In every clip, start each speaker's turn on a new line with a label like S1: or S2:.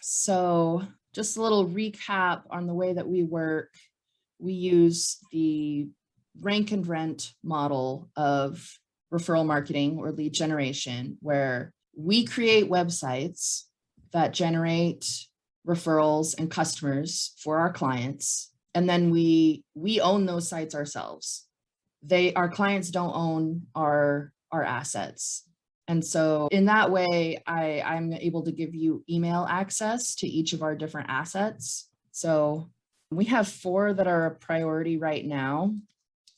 S1: So just a little recap on the way that we work. We use the rank and rent model of referral marketing or lead generation, where we create websites that generate referrals and customers for our clients. And then we own those sites ourselves. Our clients don't own our assets. And so in that way, I'm able to give you email access to each of our different assets. So we have 4 that are a priority right now.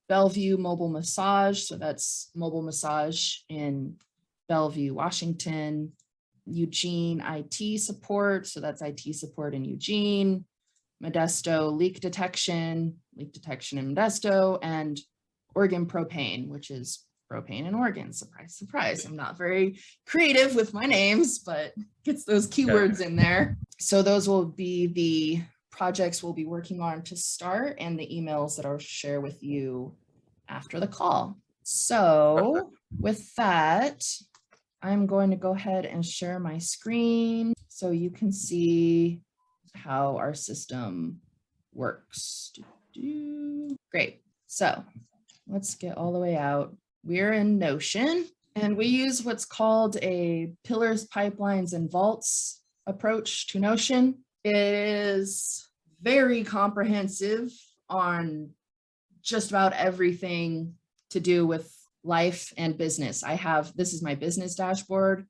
S1: Bellevue Mobile Massage, so that's mobile massage in Bellevue, Washington. Eugene IT support, so that's IT support in Eugene. Modesto leak detection in Modesto, and Oregon Propane, which is propane in Oregon. Surprise, surprise. I'm not very creative with my names, but gets those keywords in there. So those will be the projects we'll be working on to start and the emails that I'll share with you after the call. So with that, I'm going to go ahead and share my screen so you can see how our system works. Great. So let's get all the way out. We're in Notion, and we use what's called a pillars, pipelines, and vaults approach to Notion. It is very comprehensive on just about everything to do with life and business. This is my business dashboard,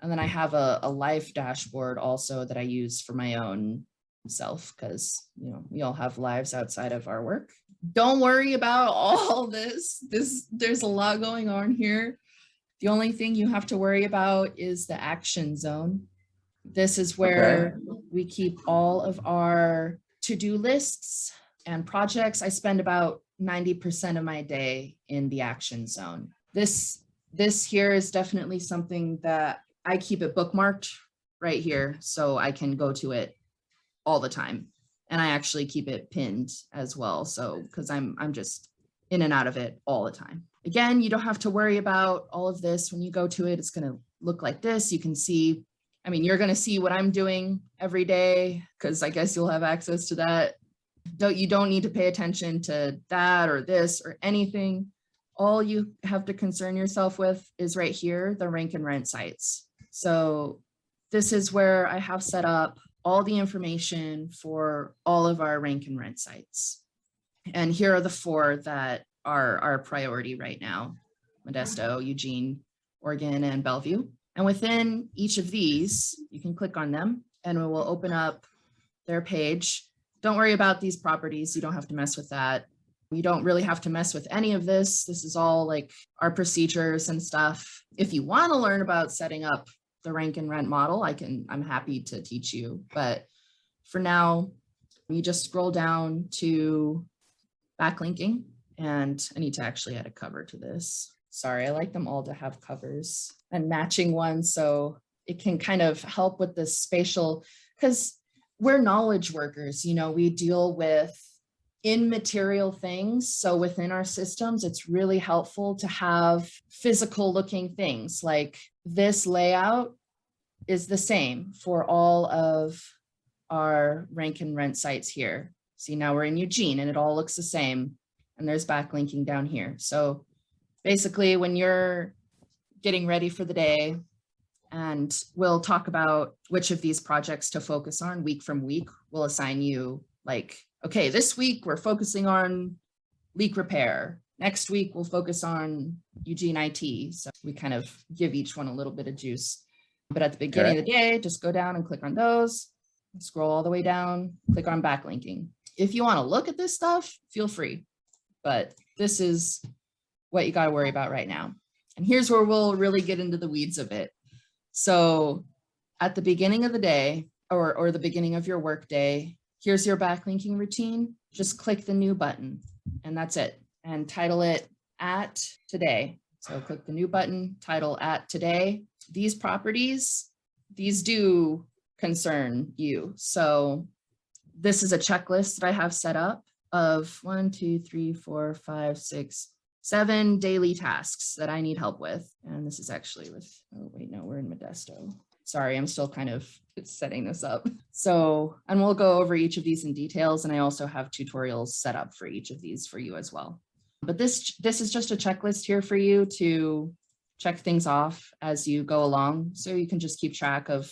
S1: and then I have a life dashboard also that I use for my own self, because we all have lives outside of our work. Don't worry about all this. There's a lot going on here. The only thing you have to worry about is the action zone. This is where we keep all of our to-do lists and projects. I spend about 90% of my day in the action zone. This here is definitely something that I keep it bookmarked right here, so I can go to it all the time. And I actually keep it pinned as well. So, because I'm just in and out of it all the time. Again, you don't have to worry about all of this. When you go to it, it's going to look like this. You can see, you're going to see what I'm doing every day, because I guess you'll have access to that. You don't need to pay attention to that or this or anything. All you have to concern yourself with is right here, the rank and rent sites. So this is where I have set up all the information for all of our rank and rent sites. And here are the 4 that are our priority right now: Modesto, Eugene, Oregon, and Bellevue. And within each of these, you can click on them and it will open up their page. Don't worry about these properties. You don't have to mess with that. You don't really have to mess with any of this. This is all like our procedures and stuff. If you want to learn about setting up the rank and rent model, I'm happy to teach you. But for now, you just scroll down to backlinking, and I need to actually add a cover to this. Sorry, I like them all to have covers and matching ones, so it can kind of help with the spatial, because we're knowledge workers, we deal with immaterial things. So within our systems, it's really helpful to have physical looking things. Like this layout is the same for all of our rank and rent sites here. See, now we're in Eugene and it all looks the same. And there's backlinking down here. So basically when you're getting ready for the day, and we'll talk about which of these projects to focus on week from week, we'll assign you like, okay, this week we're focusing on leak repair. Next week we'll focus on Eugene IT. So we kind of give each one a little bit of juice. But at the beginning of the day, just go down and click on those, scroll all the way down, click on backlinking. If you want to look at this stuff, feel free. But this is what you got to worry about right now. And here's where we'll really get into the weeds of it. So at the beginning of the day, or the beginning of your work day, here's your backlinking routine. Just click the new button and that's it. And title it at today. So click the new button, title at today. These properties, these do concern you. So this is a checklist that I have set up of 1, 2, 3, 4, 5, 6, 7 daily tasks that I need help with. And this is actually with, oh wait, no, we're in Modesto. Sorry, I'm still kind of setting this up. So, and we'll go over each of these in details. And I also have tutorials set up for each of these for you as well. But this is just a checklist here for you to check things off as you go along. So you can just keep track of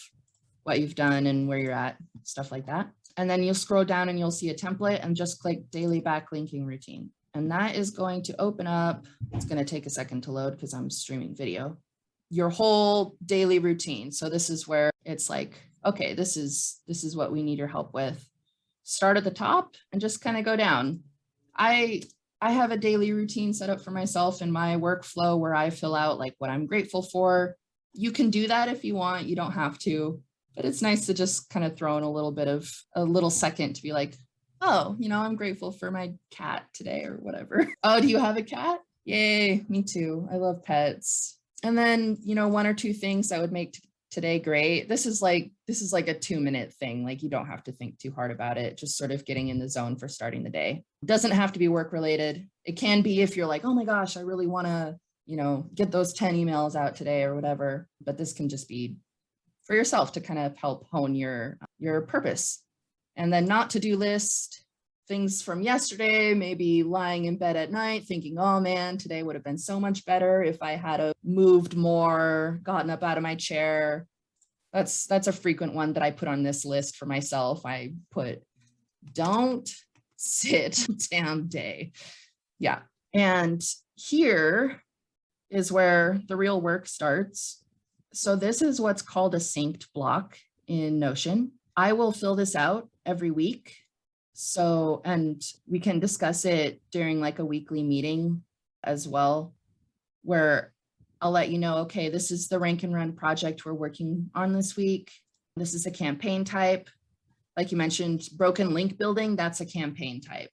S1: what you've done and where you're at, stuff like that. And then you'll scroll down and you'll see a template and just click daily backlinking routine. And that is going to open up, it's going to take a second to load because I'm streaming video, your whole daily routine. So this is where it's like, okay, this is what we need your help with. Start at the top and just kind of go down. I have a daily routine set up for myself in my workflow where I fill out like what I'm grateful for. You can do that if you want, you don't have to, but it's nice to just kind of throw in a little second to be like, oh, I'm grateful for my cat today or whatever. Oh, do you have a cat? Yay, me too. I love pets. And then, one or two things that would make today great. This is like a 2-minute thing. Like you don't have to think too hard about it. Just sort of getting in the zone for starting the day. It doesn't have to be work related. It can be if you're like, oh my gosh, I really want to, get those 10 emails out today or whatever. But this can just be for yourself to kind of help hone your purpose. And then not to-do list, things from yesterday, maybe lying in bed at night thinking, oh man, today would have been so much better if I had moved more, gotten up out of my chair. That's a frequent one that I put on this list for myself. I put, don't sit damn day. Yeah. And here is where the real work starts. So this is what's called a synced block in Notion. I will fill this out every week. So, and we can discuss it during like a weekly meeting as well, where I'll let you know, okay, this is the rank and run project we're working on this week. This is a campaign type. Like you mentioned, broken link building, that's a campaign type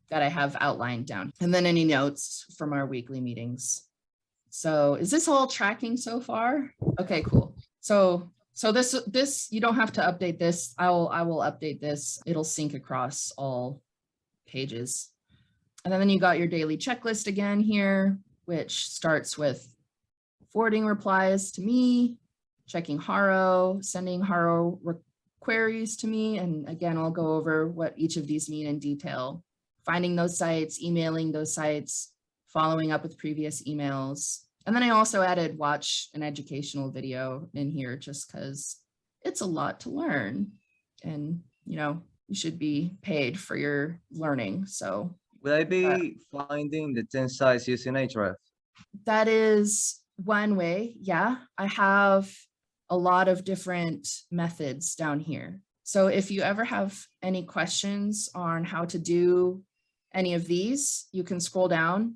S1: that I have outlined down. And then any notes from our weekly meetings. So is this all tracking so far? Okay, cool. So this, you don't have to update this. I will update this. It'll sync across all pages. And then you got your daily checklist again here, which starts with forwarding replies to me, checking Haro, sending Haro queries to me. And again, I'll go over what each of these mean in detail. Finding those sites, emailing those sites, following up with previous emails. And then I also added watch an educational video in here just because it's a lot to learn. And, you should be paid for your learning. So
S2: will I be finding the 10 sites using Ahrefs?
S1: That is one way. Yeah, I have a lot of different methods down here. So if you ever have any questions on how to do any of these, you can scroll down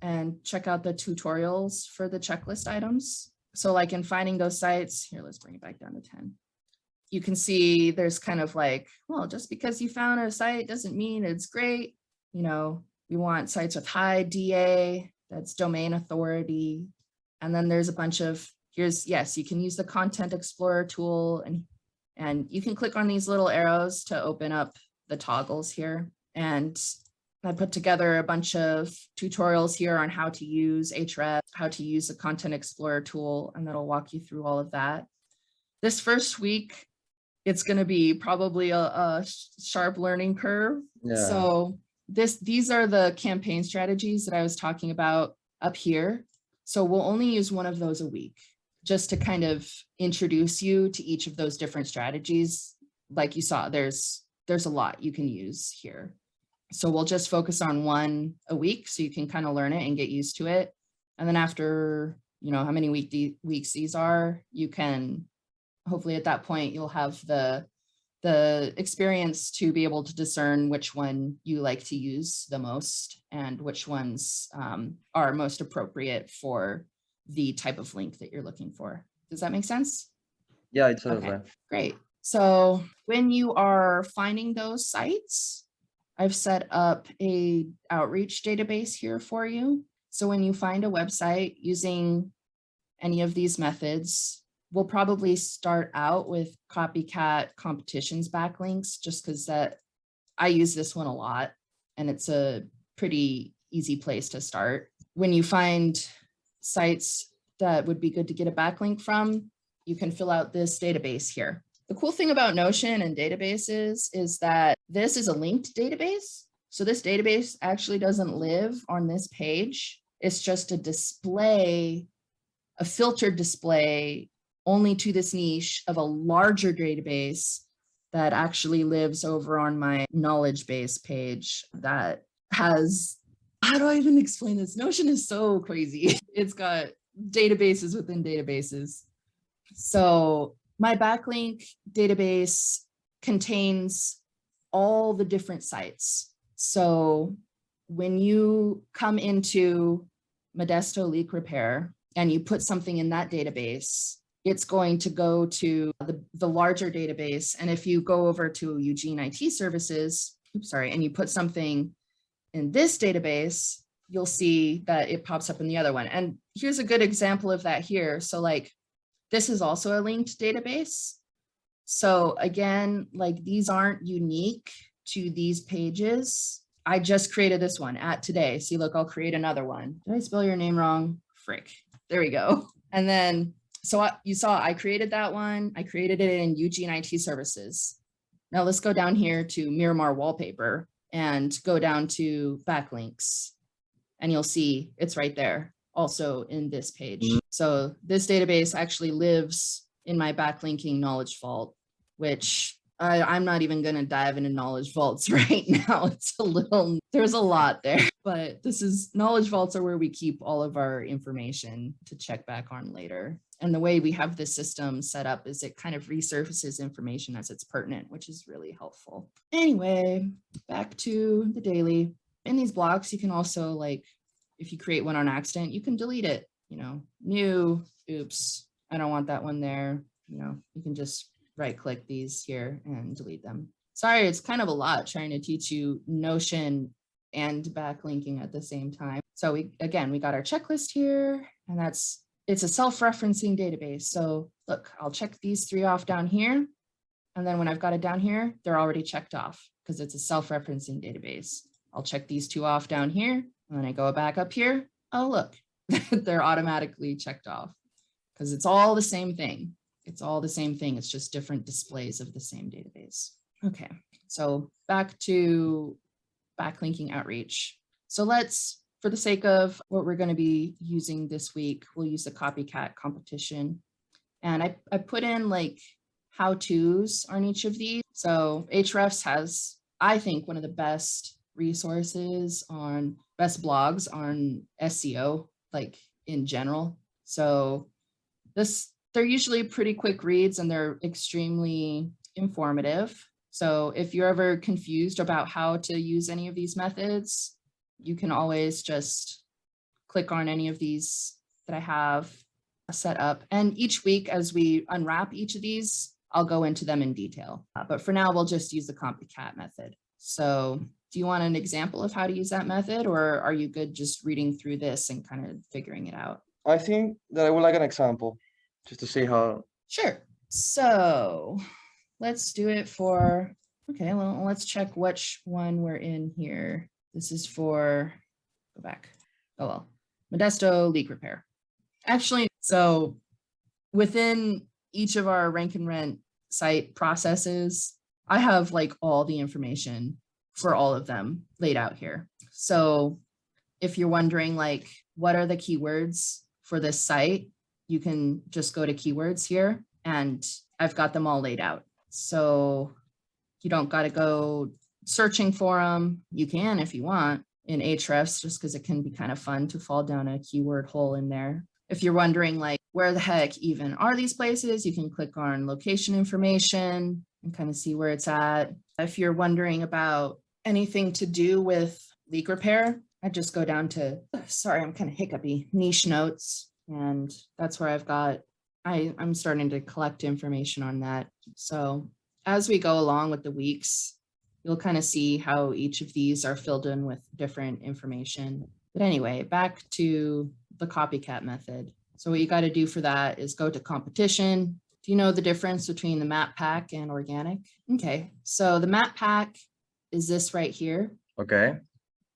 S1: and check out the tutorials for the checklist items. So like in finding those sites, here, let's bring it back down to 10. You can see there's kind of like, well, just because you found a site doesn't mean it's great. We want sites with high DA, that's domain authority. And then there's a bunch of, yes, you can use the Content Explorer tool and you can click on these little arrows to open up the toggles here. And I put together a bunch of tutorials here on how to use Ahrefs, how to use the Content Explorer tool, and that'll walk you through all of that. This first week, it's going to be probably a sharp learning curve. Yeah. So these are the campaign strategies that I was talking about up here. So we'll only use one of those a week just to kind of introduce you to each of those different strategies. Like you saw, there's a lot you can use here. So we'll just focus on one a week so you can kind of learn it and get used to it. And then after, how many weeks these are, you can, hopefully at that point, you'll have the experience to be able to discern which one you like to use the most and which ones are most appropriate for the type of link that you're looking for. Does that make sense?
S2: Yeah, it's okay.
S1: Great. So when you are finding those sites, I've set up a outreach database here for you. So when you find a website using any of these methods, we'll probably start out with copycat competitions backlinks, just because I use this one a lot and it's a pretty easy place to start. When you find sites that would be good to get a backlink from, you can fill out this database here. The cool thing about Notion and databases is that this is a linked database. So this database actually doesn't live on this page. It's just a display, a filtered display only to this niche of a larger database that actually lives over on my knowledge base page that has, how do I even explain this? Notion is so crazy. It's got databases within databases. So my backlink database contains all the different sites. So when you come into Modesto Leak Repair and you put something in that database, it's going to go to the larger database. And if you go over to Eugene IT Services, and you put something in this database, you'll see that it pops up in the other one. And here's a good example of that here. So like, this is also a linked database. So again, like these aren't unique to these pages. I just created this one at today. See, look, I'll create another one. Did I spell your name wrong? Frick. There we go. And then, so you saw I created that one. I created it in Eugene IT Services. Now let's go down here to Miramar Wallpaper and go down to backlinks. And you'll see it's right there also in this page. So this database actually lives in my backlinking knowledge vault, which I'm not even going to dive into knowledge vaults right now. It's there's a lot there, but knowledge vaults are where we keep all of our information to check back on later. And the way we have this system set up is it kind of resurfaces information as it's pertinent, which is really helpful. Anyway, back to the daily. In these blocks, you can also, like, if you create one on accident, you can delete it, new, oops, I don't want that one there. You can just right click these here and delete them. Sorry, it's kind of a lot trying to teach you Notion and backlinking at the same time. So we got our checklist here, and it's a self-referencing database. So look, I'll check these 3 off down here. And then when I've got it down here, they're already checked off because it's a self-referencing database. I'll check these 2 off down here. And then I go back up here. Oh, look, they're automatically checked off because it's all the same thing. It's all the same thing. It's just different displays of the same database. Okay, so back to backlinking outreach. So let's, for the sake of what we're going to be using this week, we'll use the copycat competition. And I put in like how-tos on each of these. So Ahrefs has, I think, one of the best resources on best blogs on SEO, like in general. So they're usually pretty quick reads and they're extremely informative. So if you're ever confused about how to use any of these methods, you can always just click on any of these that I have set up. And each week as we unwrap each of these, I'll go into them in detail. But for now, we'll just use the copycat method. So do you want an example of how to use that method, or are you good just reading through this and kind of figuring it out?
S3: I think that I would like an example just to see how.
S1: Sure. So let's do it for, okay, well, let's check which one we're in here. This is for, go back. Oh, well, Modesto Leak Repair. Actually, so within each of our rank and rent site processes, I have like all the information for all of them laid out here. So if you're wondering like, what are the keywords for this site, you can just go to keywords here and I've got them all laid out. So you don't got to go searching for them. You can if you want in Ahrefs, just because it can be kind of fun to fall down a keyword hole in there. If you're wondering like, where the heck even are these places, you can click on location information and kind of see where it's at. If you're wondering about anything to do with leak repair, I just go down to, sorry, I'm kind of hiccupy, niche notes. And that's where I've got, I'm starting to collect information on that. So as we go along with the weeks, you'll kind of see how each of these are filled in with different information. But anyway, back to the copycat method. So what you got to do for that is go to competition. Do you know the difference between the map pack and organic? Okay, so the map pack is this right here.
S2: Okay.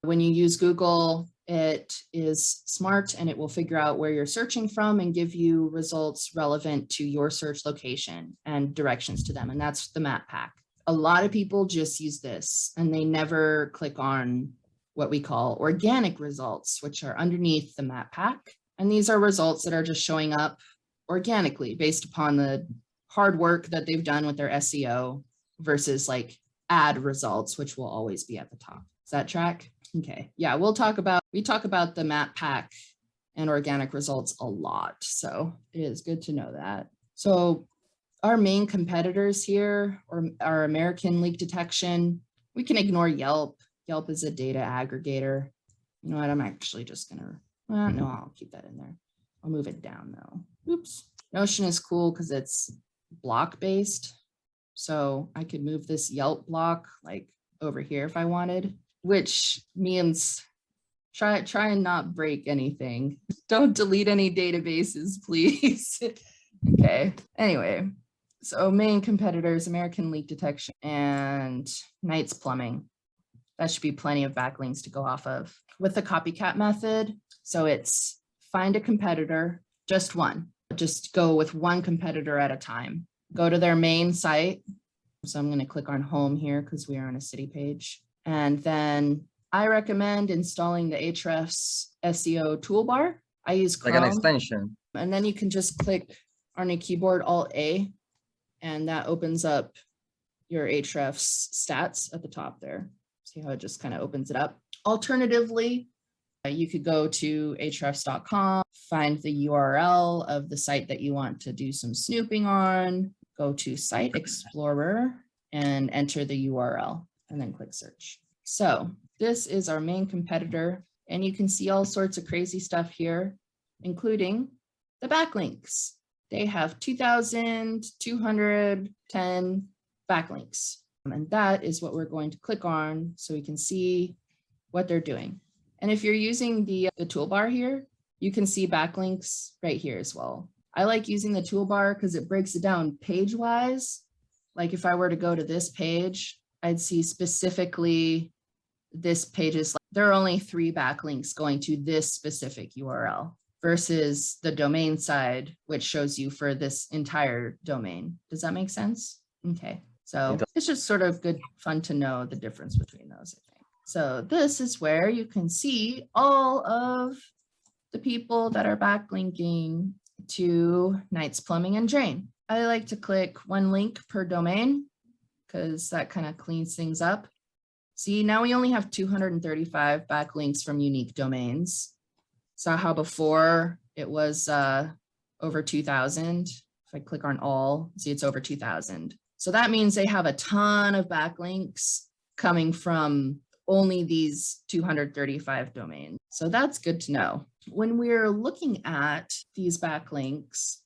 S1: When you use Google, It is smart and it will figure out where you're searching from and give you results relevant to your search location and directions to them. And that's the map pack. A lot of people just use this and they never click on what we call organic results, which are underneath the map pack. And these are results that are just showing up organically based upon the hard work that they've done with their SEO versus like ad results, which will always be at the top. Does that track? Okay. Yeah, we talk about the map pack and organic results a lot. So it is good to know that. So our main competitors here or our American leak detection, we can ignore Yelp. Yelp is a data aggregator. You know what? I'm actually just gonna, no, I'll keep that in there. I'll move it down though. Oops. Notion is cool because it's block based. So I could move this Yelp block like over here if I wanted, which means try and not break anything. Don't delete any databases, please. Okay. Anyway, so main competitors, American leak detection and Knight's plumbing. That should be plenty of backlinks to go off of. With the copycat method, so it's find a competitor, just one. Just go with one competitor at a time. Go to their main site. So I'm going to click on home here because we are on a city page. And then I recommend installing the Ahrefs Seo Toolbar. I use Chrome.
S2: Like an extension.
S1: And then you can just click on your keyboard Alt-A, and that opens up your Ahrefs stats at the top there. See how it just kind of opens it up. Alternatively, you could go to ahrefs.com, find the URL of the site that you want to do some snooping on, go to Site Explorer and enter the URL and then click search. So this is our main competitor and you can see all sorts of crazy stuff here, including the backlinks. They have 2,210 backlinks. And that is what we're going to click on so we can see what they're doing. And if you're using the toolbar here, you can see backlinks right here as well. I like using the toolbar because it breaks it down page-wise. Like if I were to go to this page, I'd see specifically this page is like, there are only 3 backlinks going to this specific URL versus the domain side, which shows you for this entire domain. Does that make sense? Okay. So it's just sort of good fun to know the difference between those, I think. So this is where you can see all of the people that are backlinking to Knight's Plumbing and Drain. I like to click one link per domain because that kind of cleans things up. See, now we only have 235 backlinks from unique domains. Saw how before it was over 2,000. If I click on all, see it's over 2,000. So that means they have a ton of backlinks coming from only these 235 domains. So that's good to know. When we're looking at these backlinks,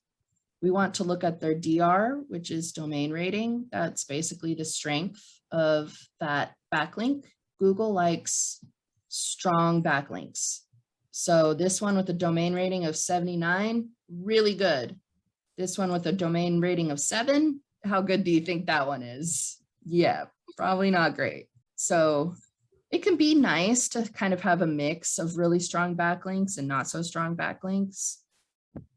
S1: we want to look at their DR, which is domain rating. That's basically the strength of that backlink. Google likes strong backlinks. So this one with a domain rating of 79, really good. This one with a domain rating of 7, how good do you think that one is? Yeah, probably not great. So it can be nice to kind of have a mix of really strong backlinks and not so strong backlinks.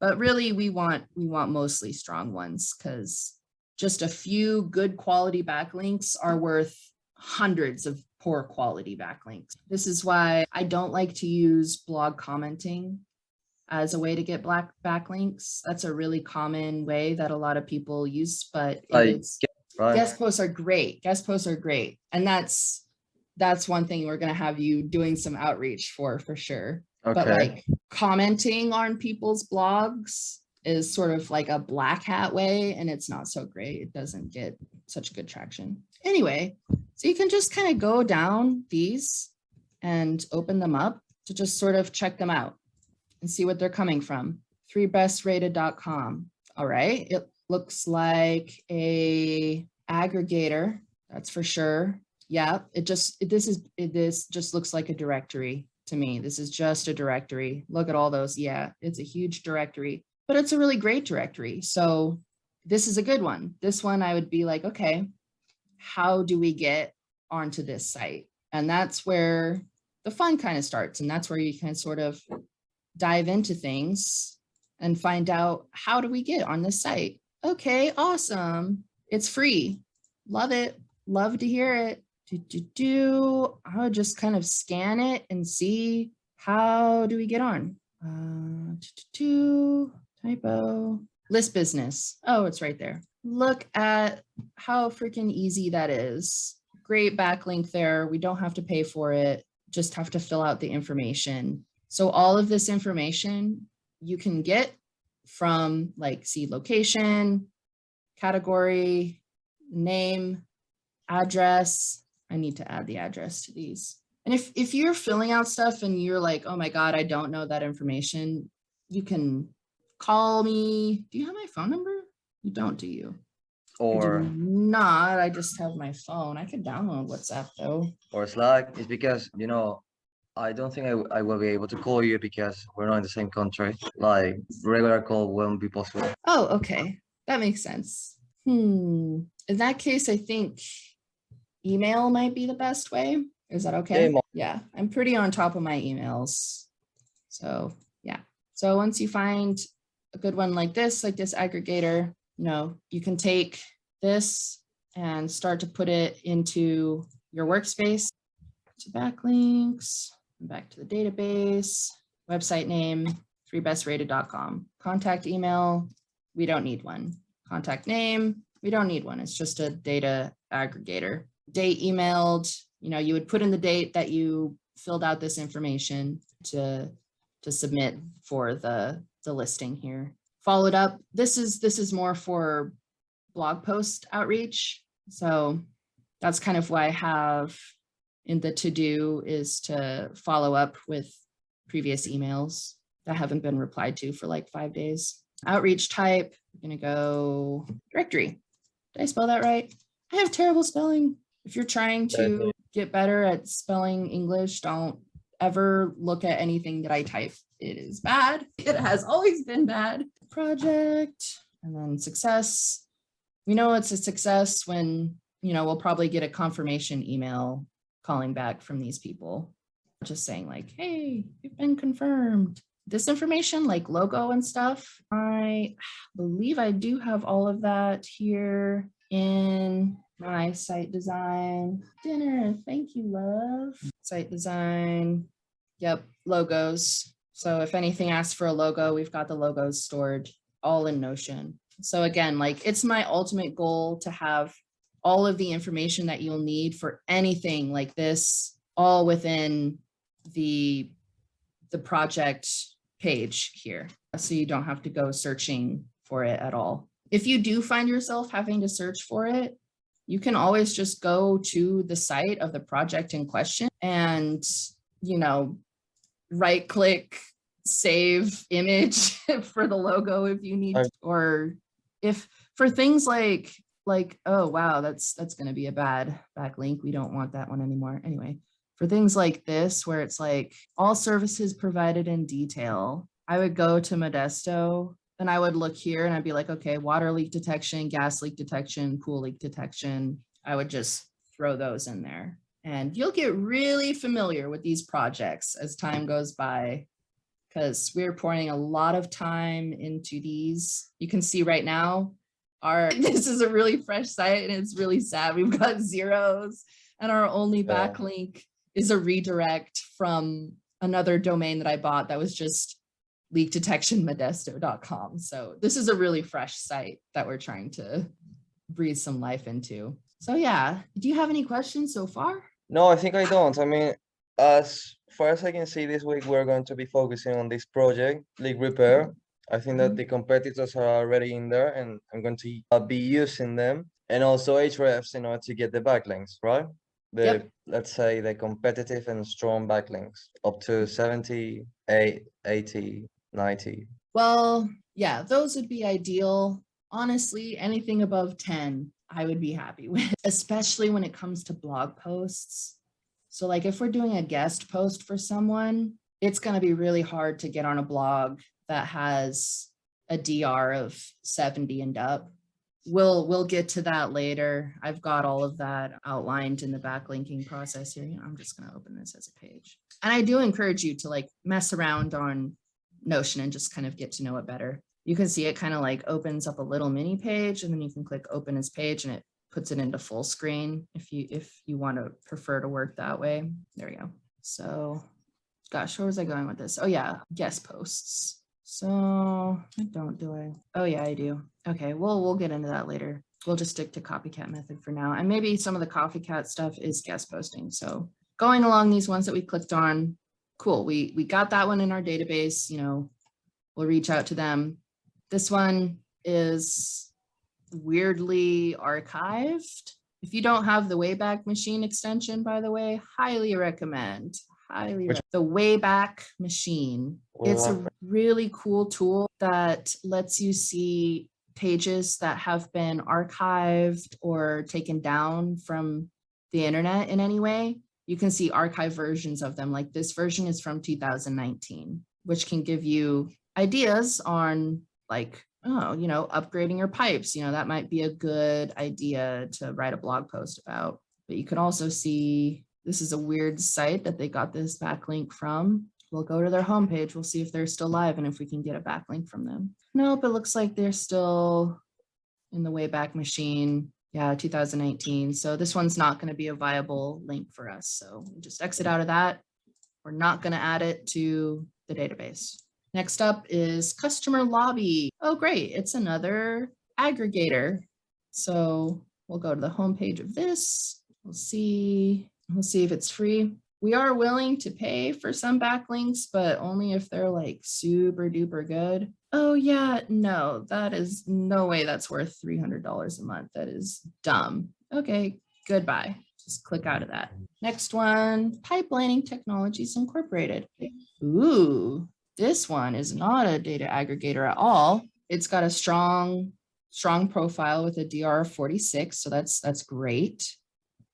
S1: But really we want mostly strong ones because just a few good quality backlinks are worth hundreds of poor quality backlinks. This is why I don't like to use blog commenting as a way to get backlinks. That's a really common way that a lot of people use, but guest posts are great. Guest posts are great. And that's one thing we're going to have you doing some outreach for sure. Okay. But like commenting on people's blogs is sort of like a black hat way, and it's not so great. It doesn't get such good traction. Anyway, so you can just kind of go down these and open them up to just sort of check them out and see what they're coming from. 3bestrated.com. All right. It looks like a aggregator. That's for sure. Yeah. This just looks like a directory to me. This is just a directory. Look at all those. Yeah. It's a huge directory, but it's a really great directory. So this is a good one. This one I would be like, okay, how do we get onto this site? And that's where the fun kind of starts. And that's where you can sort of dive into things and find out, how do we get on this site? Okay, awesome. It's free. Love it. Love to hear it. I would just kind of scan it and see, how do we get on? Typo. List business. Oh, it's right there. Look at how freaking easy that is. Great backlink there. We don't have to pay for it. Just have to fill out the information. So all of this information you can get from like seed location, category, name, address. I need to add the address to these. And if you're filling out stuff and you're like, oh my God, I don't know that information, you can call me. Do you have my phone number? You don't, do you?
S2: Or
S1: I do not. I just have my phone. I could download WhatsApp though.
S2: or Slack. It's because, you know, I don't think I will be able to call you because we're not in the same country. Like regular call won't be possible.
S1: Oh, okay. That makes sense. In that case, I think email might be the best way. Is that okay?
S3: Email.
S1: Yeah, I'm pretty on top of my emails. So yeah. So once you find a good one like this aggregator, you know, you can take this and start to put it into your workspace. To backlinks, back to the database, website name, 3bestrated.com. Contact email, we don't need one. Contact name, we don't need one. It's just a data aggregator. Date emailed, you know, you would put in the date that you filled out this information to submit for the listing here. Followed up, this is more for blog post outreach. So that's kind of why I have in the to-do is to follow up with previous emails that haven't been replied to for like 5 days. Outreach type, we're gonna go directory. Did I spell that right? I have terrible spelling. If you're trying to get better at spelling English, don't ever look at anything that I type. It is bad. It has always been bad. Project, and then success. We know it's a success when, you know, we'll probably get a confirmation email calling back from these people, just saying like, hey, you've been confirmed. This information like logo and stuff, I believe I do have all of that here in my site design. Dinner, thank you, love. Site design, yep, logos. So if anything asks for a logo, we've got the logos stored all in Notion. So again, like it's my ultimate goal to have all of the information that you'll need for anything like this, all within the project page here. So you don't have to go searching for it at all. If you do find yourself having to search for it, you can always just go to the site of the project in question and, you know, right click, save image for the logo if you need, or if for things like, oh, wow, that's going to be a bad backlink. We don't want that one anymore. Anyway, for things like this, where it's like all services provided in detail, I would go to Modesto and I would look here and I'd be like, okay, water leak detection, gas leak detection, pool leak detection. I would just throw those in there and you'll get really familiar with these projects as time goes by, because we're pouring a lot of time into these. You can see right now, this is a really fresh site and it's really sad. We've got zeros and our only backlink is a redirect from another domain that I bought that was just leakdetectionmodesto.com. So this is a really fresh site that we're trying to breathe some life into. So yeah, do you have any questions so far?
S3: No, I think I don't. I mean, as far as I can see this week, we're going to be focusing on this project, leak repair. I think that the competitors are already in there and I'm going to be using them. And also Ahrefs in order to get the backlinks, right? Let's say the competitive and strong backlinks up to 70, 80, 90.
S1: Well, yeah, those would be ideal. Honestly, anything above 10, I would be happy with, especially when it comes to blog posts. So like if we're doing a guest post for someone, it's going to be really hard to get on a blog that has a DR of 70 and up. we'll get to that later. I've got all of that outlined in the backlinking process here. I'm just going to open this as a page. And I do encourage you to like mess around on Notion and just kind of get to know it better. You can see it kind of like opens up a little mini page, and then you can click open as page and it puts it into full screen if you want to prefer to work that way. There we go. So gosh, where was I going with this? Oh yeah, guest posts. So oh yeah, I do. Okay, we'll get into that later. We'll just stick to copycat method for now. And maybe some of the copycat stuff is guest posting. So going along these ones that we clicked on, cool. We got that one in our database, we'll reach out to them. This one is weirdly archived. If you don't have the Wayback Machine extension, by the way, highly recommend. The Wayback Machine. It's a really cool tool that lets you see pages that have been archived or taken down from the internet in any way. You can see archive versions of them. Like this version is from 2019, which can give you ideas on like, upgrading your pipes. That might be a good idea to write a blog post about. But you can also see, this is a weird site that they got this backlink from. We'll go to their homepage. We'll see if they're still live and if we can get a backlink from them. Nope, it looks like they're still in the Wayback Machine. Yeah, 2019. So this one's not going to be a viable link for us. So we'll just exit out of that. We're not going to add it to the database. Next up is Customer Lobby. Oh, great. It's another aggregator. So we'll go to the homepage of this. We'll see if it's free. We are willing to pay for some backlinks, but only if they're like super duper good. Oh yeah, no, that is no way that's worth $300 a month. That is dumb. Okay, goodbye. Just click out of that. Next one, Pipelining Technologies Incorporated. Ooh, this one is not a data aggregator at all. It's got a strong profile with a DR of 46, so that's great.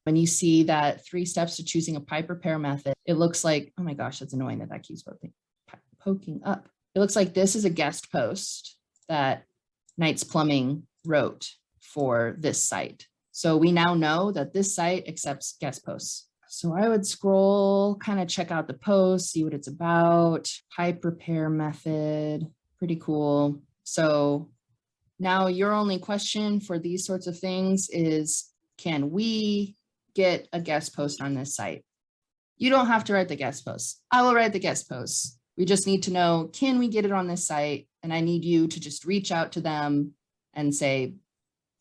S1: When you see that 3 steps to choosing a pipe repair method, it looks like, oh my gosh, that's annoying that keeps poking up. It looks like this is a guest post that Knights Plumbing wrote for this site. So we now know that this site accepts guest posts. So I would scroll, kind of check out the post, see what it's about. Pipe repair method, pretty cool. So now your only question for these sorts of things is, can we get a guest post on this site? You don't have to write the guest post. I will write the guest posts. We just need to know, can we get it on this site? And I need you to just reach out to them and say,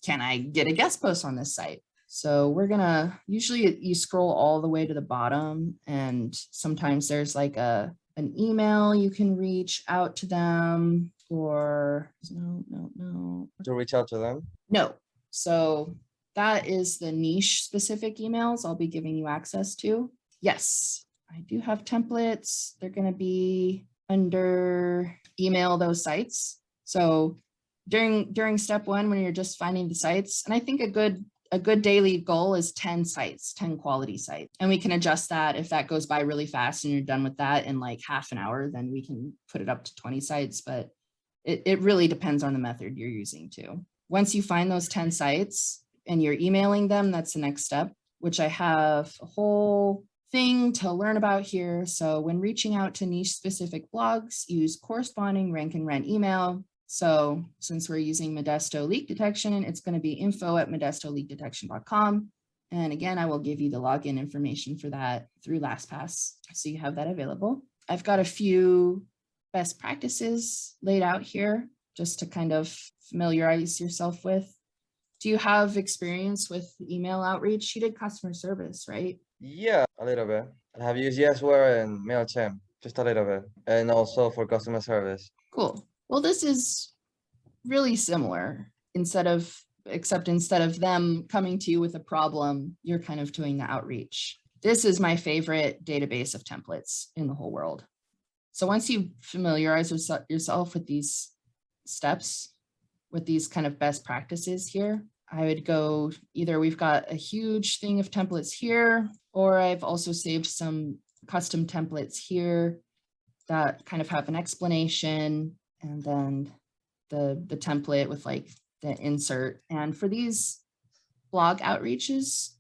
S1: can I get a guest post on this site? So we're gonna, usually you scroll all the way to the bottom, and sometimes there's like an email you can reach out to them, or no.
S3: To reach out to them?
S1: No. So that is the niche specific emails I'll be giving you access to. Yes, I do have templates. They're going to be under email those sites. So during step 1, when you're just finding the sites, and I think a good daily goal is 10 sites, 10 quality sites. And we can adjust that. If that goes by really fast and you're done with that in like half an hour, then we can put it up to 20 sites. But it really depends on the method you're using too. Once you find those 10 sites and you're emailing them, that's the next step, which I have a whole thing to learn about here. So when reaching out to niche specific blogs, use corresponding rank and rent email. So since we're using Modesto leak detection, it's going to be info@modestoleakdetection.com. And again, I will give you the login information for that through LastPass, so you have that available. I've got a few best practices laid out here just to kind of familiarize yourself with. Do you have experience with email outreach? You did customer service, right?
S3: Yeah, a little bit. I have used Yesware and MailChimp, just a little bit. And also for customer service.
S1: Cool. Well, this is really similar. Instead of them coming to you with a problem, you're kind of doing the outreach. This is my favorite database of templates in the whole world. So once you familiarize yourself with these steps, with these kind of best practices here, I would go either we've got a huge thing of templates here, or I've also saved some custom templates here that kind of have an explanation, and then the template with like the insert. And for these blog outreaches,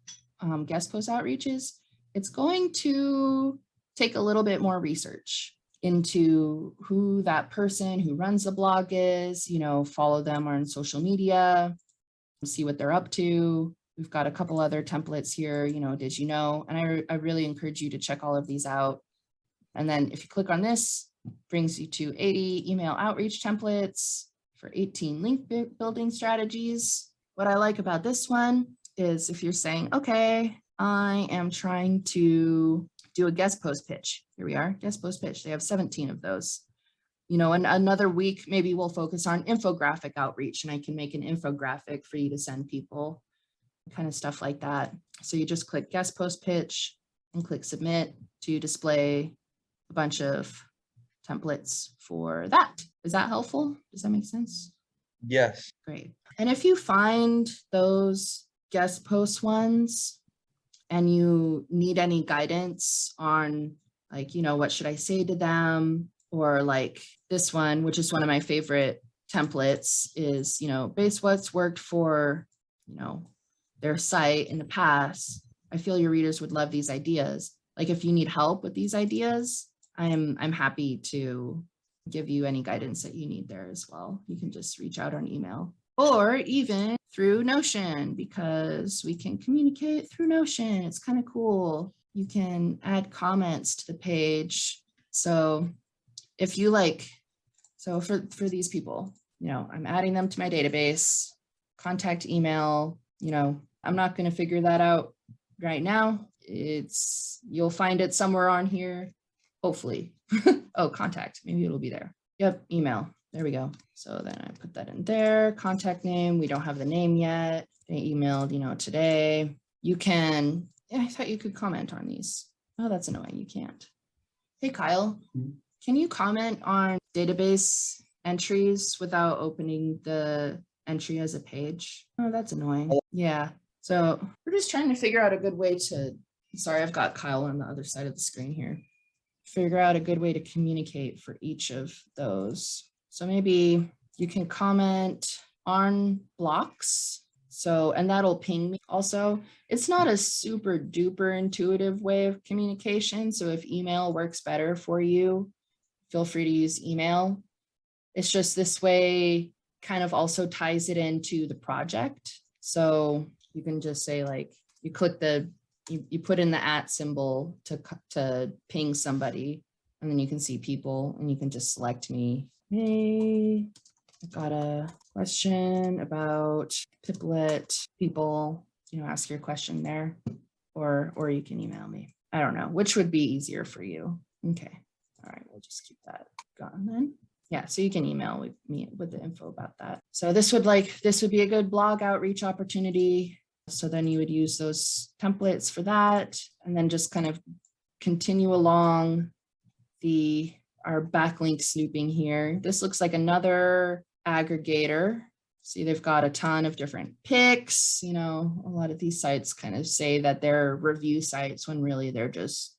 S1: guest post outreaches, it's going to take a little bit more research into who that person who runs the blog is, follow them on social media, see what they're up to. We've got a couple other templates here, did you know? And I really encourage you to check all of these out. And then if you click on this, it brings you to 80 email outreach templates for 18 link building strategies. What I like about this one is if you're saying, okay, I am trying to do a guest post pitch. Here we are, guest post pitch. They have 17 of those. And another week, maybe we'll focus on infographic outreach, and I can make an infographic for you to send people, kind of stuff like that. So you just click guest post pitch and click submit to display a bunch of templates for that. Is that helpful? Does that make sense?
S3: Yes.
S1: Great. And if you find those guest post ones and you need any guidance on what should I say to them, or like this one, which is one of my favorite templates, is, base what's worked for, their site in the past. I feel your readers would love these ideas. Like if you need help with these ideas, I'm happy to give you any guidance that you need there as well. You can just reach out on email or even through Notion, because we can communicate through Notion. It's kind of cool. You can add comments to the page. So if you so for these people, I'm adding them to my database, contact email, I'm not going to figure that out right now. You'll find it somewhere on here, hopefully. Oh, contact, maybe it'll be there. Yep, email, there we go. So then I put that in there, contact name, we don't have the name yet. They emailed, today. You can, I thought you could comment on these. Oh, that's annoying, you can't. Hey, Kyle, can you comment on database entries without opening the entry as a page? Oh, that's annoying. Yeah. So we're just trying to figure out a good way to, sorry, I've got Kyle on the other side of the screen here. Figure out a good way to communicate for each of those. So maybe you can comment on blocks. So, and that'll ping me also. It's not a super duper intuitive way of communication. So if email works better for you, feel free to use email. It's just this way kind of also ties it into the project. So you can just say you click you put in the @ symbol to ping somebody, and then you can see people, and you can just select me. Hey, I've got a question about Piplet people, ask your question there, or you can email me. I don't know, which would be easier for you. Okay. All right, we'll just keep that going then. Yeah, so you can email me with the info about that. So this would be a good blog outreach opportunity. So then you would use those templates for that, and then just kind of continue along our backlink snooping here. This looks like another aggregator. See, they've got a ton of different picks. A lot of these sites kind of say that they're review sites when really they're just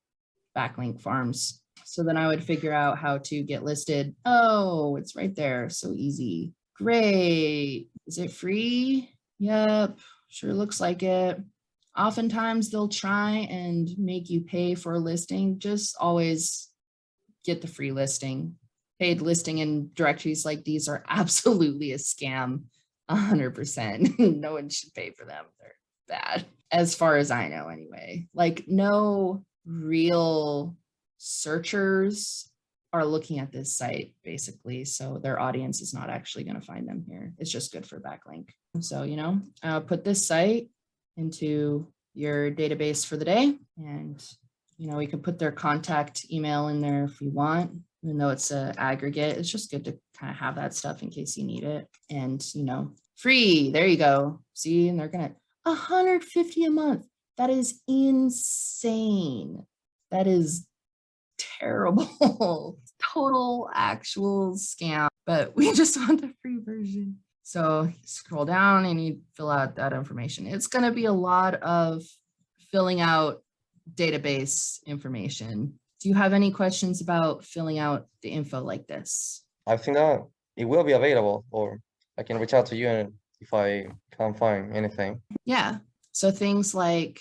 S1: backlink farms. So then I would figure out how to get listed. Oh, it's right there. So easy. Great. Is it free? Yep. Sure looks like it. Oftentimes they'll try and make you pay for a listing. Just always get the free listing. Paid listing in directories like these are absolutely a scam, 100%. No one should pay for them. They're bad, as far as I know anyway. No real searchers are looking at this site basically, so their audience is not actually going to find them here. It's just good for backlink. So put this site into your database for the day, and we can put their contact email in there if you want. Even though it's an aggregate, it's just good to kind of have that stuff in case you need it. And free, there you go. See, and they're gonna $150 a month. That is insane. That is terrible. Total actual scam, but we just want the free version. So scroll down and you fill out that information. It's going to be a lot of filling out database information. Do you have any questions about filling out the info like this?
S3: I think that it will be available, or I can reach out to you and if I can't find anything.
S1: Yeah. So things like,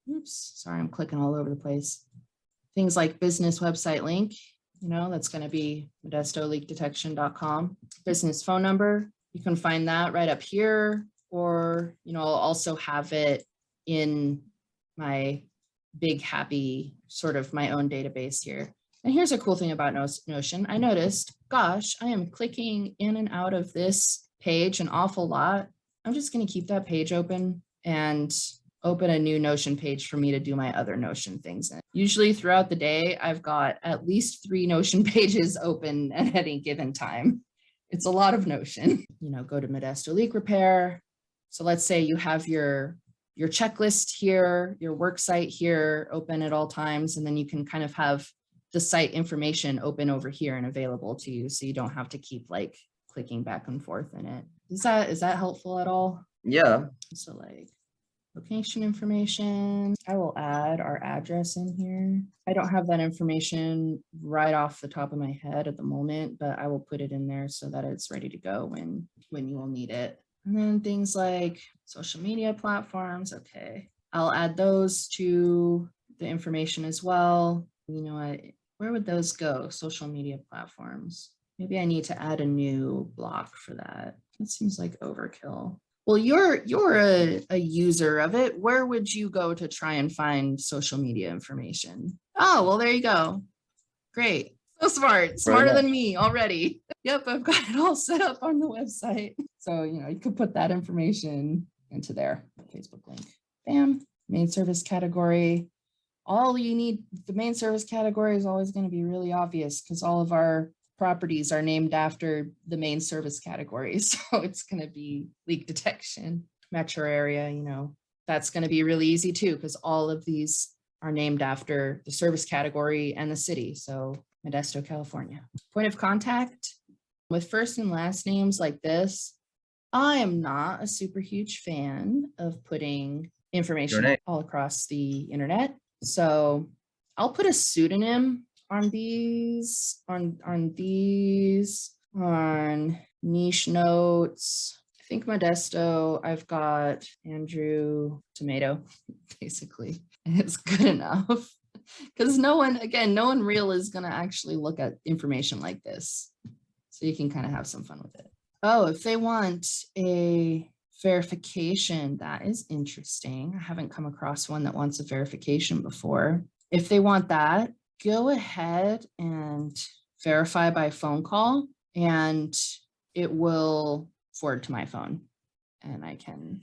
S1: oops, sorry, I'm clicking all over the place. Things like business website link, that's going to be modestoleakdetection.com. Business phone number, you can find that right up here, or, I'll also have it in my big happy sort of my own database here. And here's a cool thing about Notion. I noticed, gosh, I am clicking in and out of this page an awful lot. I'm just going to keep that page open and open a new Notion page for me to do my other Notion things in. Usually throughout the day, I've got at least 3 Notion pages open at any given time. It's a lot of Notion. Go to Modesto Leak Repair. So let's say you have your checklist here, your work site here, open at all times, and then you can kind of have the site information open over here and available to you, so you don't have to keep like clicking back and forth in it. Is that helpful at all?
S2: Yeah.
S1: So like location information, I will add our address in here. I don't have that information right off the top of my head at the moment, but I will put it in there so that it's ready to go when you will need it. And then things like social media platforms. Okay, I'll add those to the information as well. Where would those go? Social media platforms. Maybe I need to add a new block for that. That seems like overkill. Well, you're a user of it. Where would you go to try and find social media information? Oh, well, there you go. Great. So smart, smarter than me already. Yep, I've got it all set up on the website. So, you could put that information into there. Facebook link. Bam. Main service category. All you need, the main service category is always going to be really obvious because all of our properties are named after the main service category. So it's going to be leak detection, metro area, that's going to be really easy too, because all of these are named after the service category and the city. So Modesto, California. Point of contact with first and last names like this. I am not a super huge fan of putting information all across the internet. So I'll put a pseudonym on these, on niche notes. I think Modesto, I've got Andrew Tomato, basically. And it's good enough because no one real is going to actually look at information like this. So you can kind of have some fun with it. Oh, if they want a verification, that is interesting. I haven't come across one that wants a verification before. If they want that, go ahead and verify by phone call, and it will forward to my phone and I can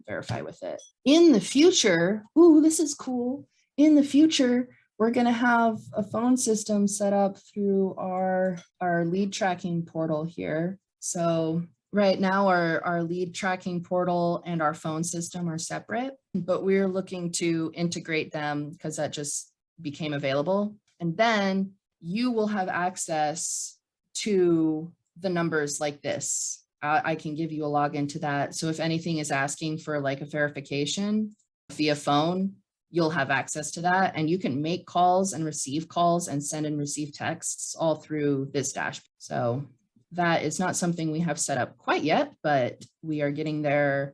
S1: verify with it. In the future, ooh, this is cool. In the future, we're going to have a phone system set up through our lead tracking portal here. So right now our lead tracking portal and our phone system are separate, but we're looking to integrate them because that just became available. And then you will have access to the numbers like this. I can give you a login to that. So if anything is asking for like a verification via phone, you'll have access to that, and you can make calls and send and receive texts all through this dashboard. So that is not something we have set up quite yet, but we are getting there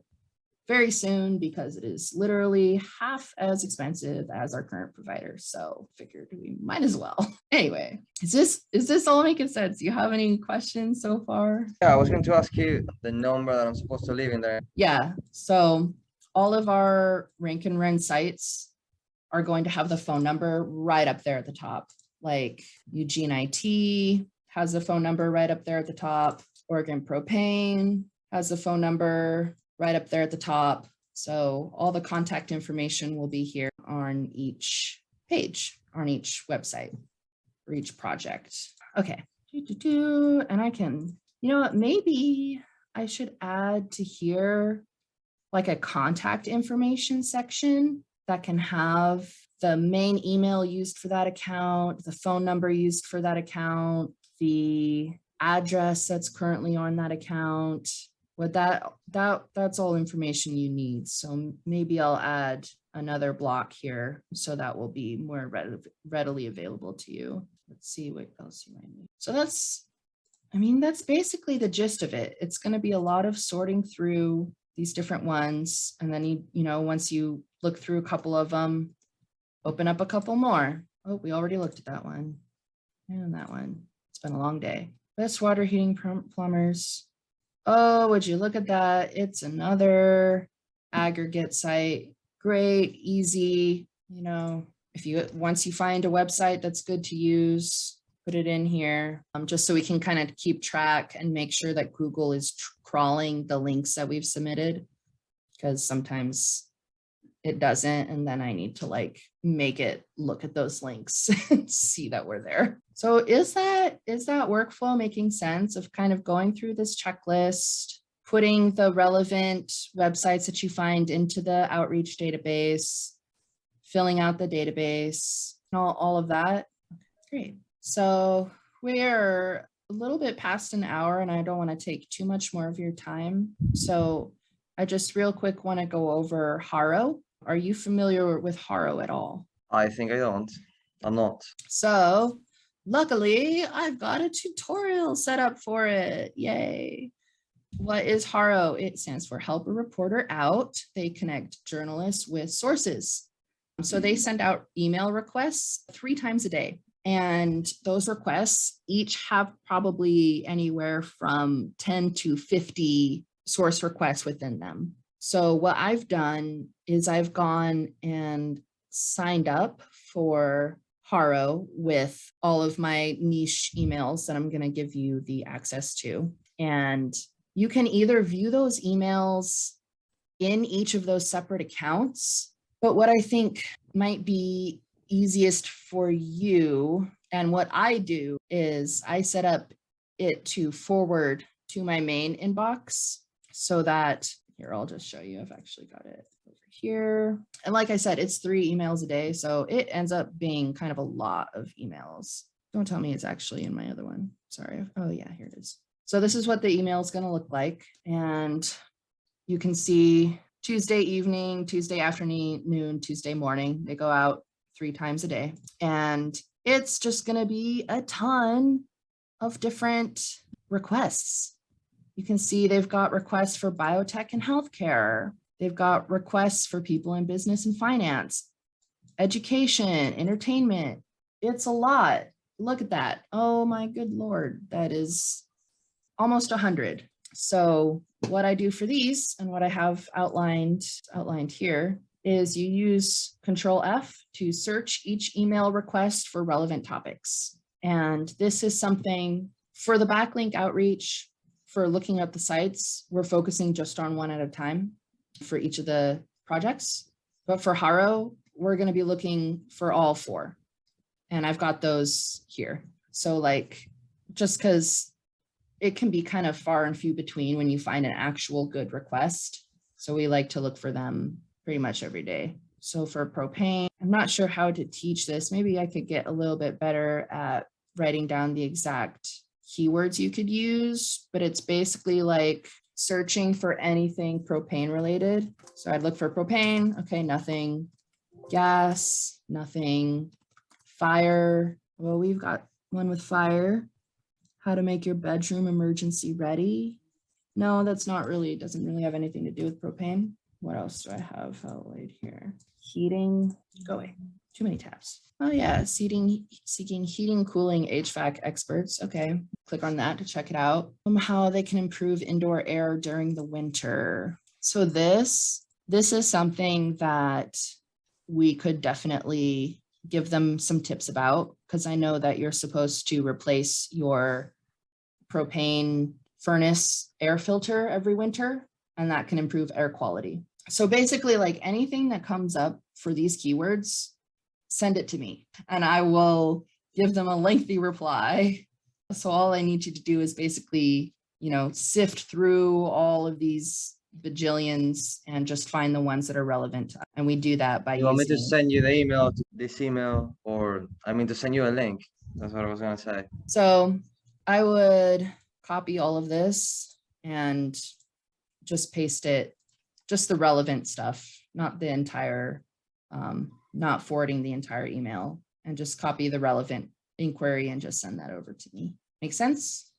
S1: very soon because it is literally half as expensive as our current provider. So figured we might as well. Anyway, is this all making sense? Do you have any questions so far?
S3: Yeah, I was going to ask you the number that I'm supposed to leave in there.
S1: Yeah, so all of our rank and run sites are going to have the phone number right up there at the top. Like Eugene IT has the phone number right up there at the top. Oregon Propane has the phone number right up there at the top. So all the contact information will be here on each page, on each website, for each project. Okay, and I can, maybe I should add to here like a contact information section that can have the main email used for that account, the phone number used for that account, the address that's currently on that account. With that's all information you need. So maybe I'll add another block here so that will be more readily available to you. Let's see what else you might need. So that's I mean, that's basically the gist of it. It's going to be a lot of sorting through these different ones. And then once you look through a couple of them, open up a couple more. Oh, we already looked at that one. And that one. It's been a long day. Best water heating plumbers. Oh, would you look at that? It's another aggregate site. Great, easy. Once you find a website that's good to use, put it in here, just so we can kind of keep track and make sure that Google is crawling the links that we've submitted, because sometimes it doesn't. And then I need to make it look at those links and see that we're there. So is that workflow making sense of kind of going through this checklist, putting the relevant websites that you find into the outreach database, filling out the database, and all of that? Great. So we're a little bit past an hour and I don't want to take too much more of your time. So I just real quick want to go over Haro. Are you familiar with Haro at all?
S2: I think I'm not.
S1: So luckily I've got a tutorial set up for it. Yay. What is Haro? It stands for Help a Reporter Out. They connect journalists with sources. So they send out email requests 3 times a day. And those requests each have probably anywhere from 10 to 50 source requests within them. So what I've done is I've gone and signed up for Haro with all of my niche emails that I'm going to give you the access to. And you can either view those emails in each of those separate accounts, but what I think might be easiest for you, and what I do, is I set up it to forward to my main inbox so that, here, I'll just show you. I've actually got it over here. And like I said, it's 3 emails a day. So it ends up being kind of a lot of emails. Don't tell me it's actually in my other one. Sorry. Oh yeah, here it is. So this is what the email is going to look like. And you can see Tuesday evening, Tuesday afternoon, Tuesday morning. They go out 3 times a day. And it's just going to be a ton of different requests. You can see they've got requests for biotech and healthcare. They've got requests for people in business and finance, education, entertainment. It's a lot. Look at that. Oh my good Lord. That is almost 100. So what I do for these and what I have outlined here is you use Control F to search each email request for relevant topics. And this is something for the backlink outreach. For looking at the sites, we're focusing just on 1 at a time for each of the projects. But for Haro, we're going to be looking for all 4. And I've got those here. So just because it can be kind of far and few between when you find an actual good request. So we like to look for them pretty much every day. So for propane, I'm not sure how to teach this. Maybe I could get a little bit better at writing down the exact keywords you could use, but it's basically like searching for anything propane related. So I'd look for propane. Okay, nothing. Gas, nothing. Fire. Well, we've got one with fire. How to make your bedroom emergency ready. No, that's not really, doesn't really have anything to do with propane. What else do I have outlaid here? Heating, go away, too many tabs. Oh yeah, seeking heating, cooling, HVAC experts. Okay, click on that to check it out. How they can improve indoor air during the winter. So this is something that we could definitely give them some tips about, because I know that you're supposed to replace your propane furnace air filter every winter, and that can improve air quality. So basically, anything that comes up for these keywords, send it to me and I will give them a lengthy reply. So all I need you to do is basically, sift through all of these bajillions and just find the ones that are relevant. And we do that by
S2: You want me to send you the email to this email, or to send you a link? That's what I was gonna say.
S1: So I would copy all of this and just paste it, just the relevant stuff, not the entire, not forwarding the entire email, and just copy the relevant inquiry and just send that over to me. Make sense?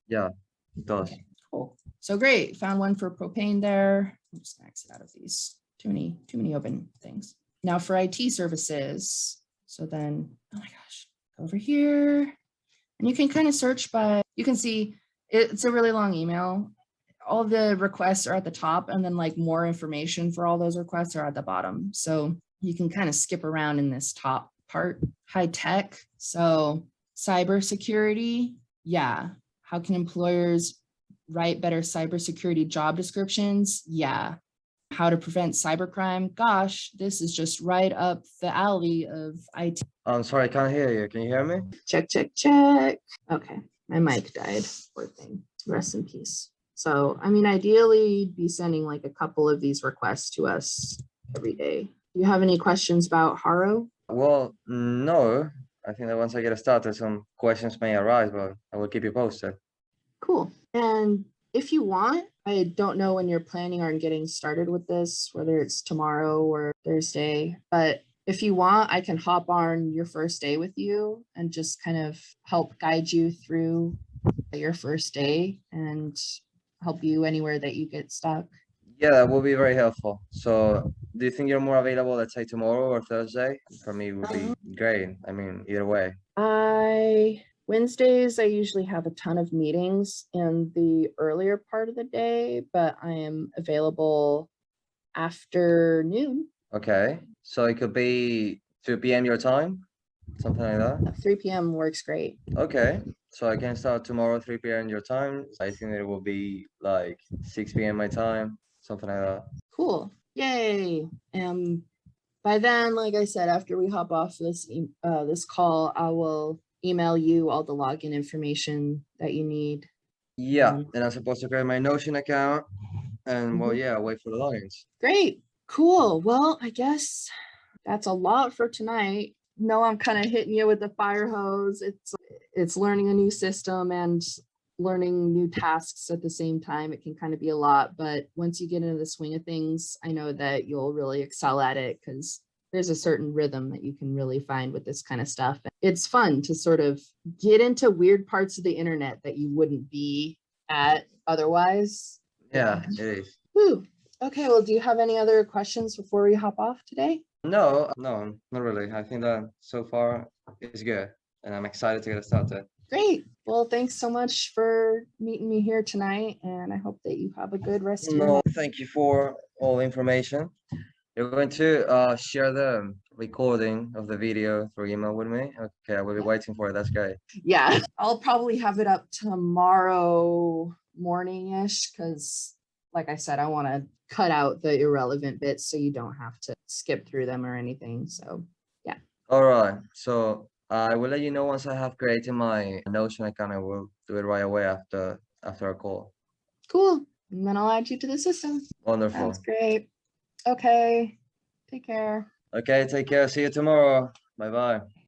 S2: Yeah, it does.
S1: Okay, cool. So great. Found one for propane there. I'm just gonna exit out of these. Too many open things. Now for IT services. So then, oh my gosh, over here. And you can kind of search by, you can see it's a really long email. All the requests are at the top, and then like more information for all those requests are at the bottom. So you can kind of skip around in this top part. High tech. So cybersecurity. Yeah. How can employers write better cybersecurity job descriptions? Yeah. How to prevent cybercrime? Gosh, this is just right up the alley of IT.
S2: I'm sorry, I can't hear you. Can you hear me?
S1: Check, check, check. Okay, my mic died. Poor thing. Rest in peace. So, I mean, ideally, be sending like a couple of these requests to us every day. Do you have any questions about Haro?
S2: Well, no. I think that once I get started, some questions may arise, but I will keep you posted.
S1: Cool. And if you want, I don't know when you're planning on getting started with this, whether it's tomorrow or Thursday, but if you want, I can hop on your first day with you and just kind of help guide you through your first day and help you anywhere that you get stuck.
S2: Yeah, that will be very helpful. So, do you think you're more available, let's say tomorrow or Thursday? For me, it would be great. I mean, either way.
S1: Wednesdays, I usually have a ton of meetings in the earlier part of the day, but I am available afternoon.
S2: Okay. So it could be 2 p.m. your time, something like that.
S1: 3 p.m. works great.
S2: Okay. So I can start tomorrow 3 p.m. your time. I think it will be like 6 p.m. my time, something like that.
S1: Cool. Yay. By then, like I said, after we hop off this call, I will email you all the login information that you need.
S2: Yeah, and I'm supposed to create my Notion account, and well, yeah, wait for the logins.
S1: Great. Cool. Well, I guess that's a lot for tonight. No, I'm kind of hitting you with the fire hose. It's learning a new system and learning new tasks at the same time. It can kind of be a lot, but once you get into the swing of things, I know that you'll really excel at it because there's a certain rhythm that you can really find with this kind of stuff. It's fun to sort of get into weird parts of the internet that you wouldn't be at otherwise.
S2: Yeah, it is.
S1: Whew. Okay, well, do you have any other questions before we hop off today?
S2: No, not really. I think that so far it's good, and I'm excited to get started.
S1: Great. Well, thanks so much for meeting me here tonight, and I hope that you have a good rest of your
S2: No,
S1: night.
S2: thank you for all the information. You're going to share the recording of the video through email with me? Okay, I will be waiting for it. That's great.
S1: Yeah, I'll probably have it up tomorrow morning-ish because, like I said, I want to cut out the irrelevant bits so you don't have to skip through them or anything. So, yeah.
S2: All right. So I will let you know once I have created my Notion account. I will do it right away after our call.
S1: Cool. And then I'll add you to the system.
S2: Wonderful.
S1: That's great. Okay. Take care.
S2: Okay, take care. See you tomorrow. Bye-bye.